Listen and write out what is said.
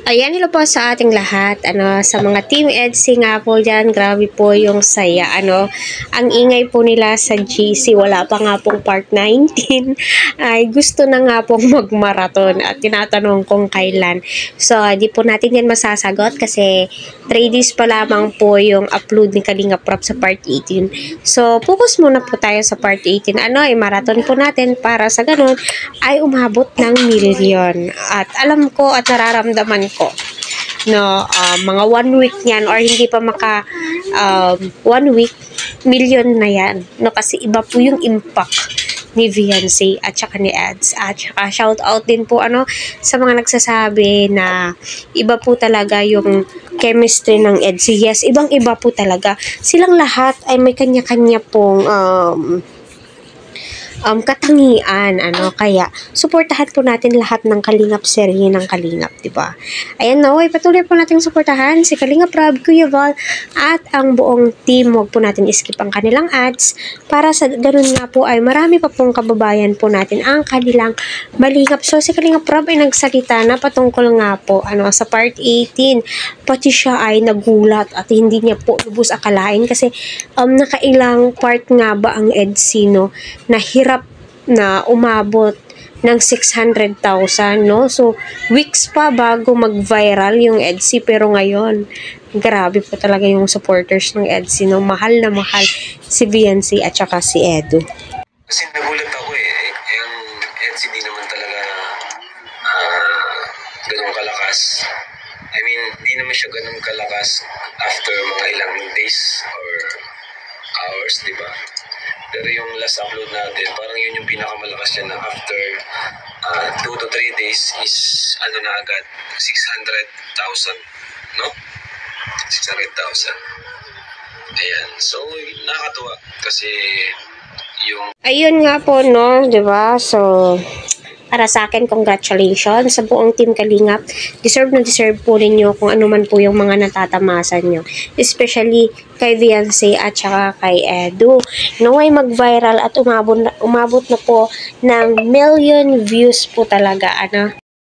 Ayan, hello po sa ating lahat. Sa mga Team EDSI nga po dyan, grabe po yung saya. Ang ingay po nila sa GC, wala pa nga pong part 19. Ay, gusto na nga pong magmarathon at tinatanong kung kailan. So, di po natin yan masasagot kasi 3 days pa lamang po yung upload ni Kalinga Prab sa part 18. So, focus muna po tayo sa part 18. Marathon po natin para sa ganun ay umabot ng milyon. At alam ko at nararamdaman ko no, mga 1 week yan or hindi pa maka 1 week, milyon na yan, no, kasi iba po yung impact ni Viancy at saka ni Eds. At saka shout out din po sa mga nagsasabi na iba po talaga yung chemistry ng Eds. Yes, ibang iba po talaga. Silang lahat ay may kanya-kanya pong katangian, kaya suportahan po natin lahat ng Kalingap serye ng Kalingap, di ba? Ayan na, patuloy po natin suportahan si Kalingap Prab, Kuya Val, at ang buong team. Huwag po natin skip ang kanilang ads para sa ganun nga po ay marami pa pong kababayan po natin ang kanilang malingap. So, si Kalingap Prab ay nagsalita na patungkol nga po, sa part 18, pati siya ay nagulat at hindi niya po lubos akalain kasi nakailang part nga ba ang EDSI, no, na hirap na umabot ng 600,000, no? So, weeks pa bago mag-viral yung EDSI, pero ngayon, grabe po talaga yung supporters ng EDSI, no? Mahal na mahal si Viancy at saka si Edu. Kasi nagulat ako yung EDSI di naman talaga ganun kalakas. I mean, di naman siya ganun kalakas after mga ilang days or hours, di ba? Pero yung last upload natin, parang yun yung pinakamalakas niya na after 2 to 3 days is na agad, 600,000, no? 600,000. Ayan. So, nakakatuwa kasi yung... Ayun nga po, no? Diba? So, para sa akin, congratulations sa buong Team Kalingap. Deserve na deserve po ninyo kung ano man po yung mga natatamasan nyo. Especially kay Viancy at saka kay Edu. Naway mag-viral at umabot na po ng million views po talaga.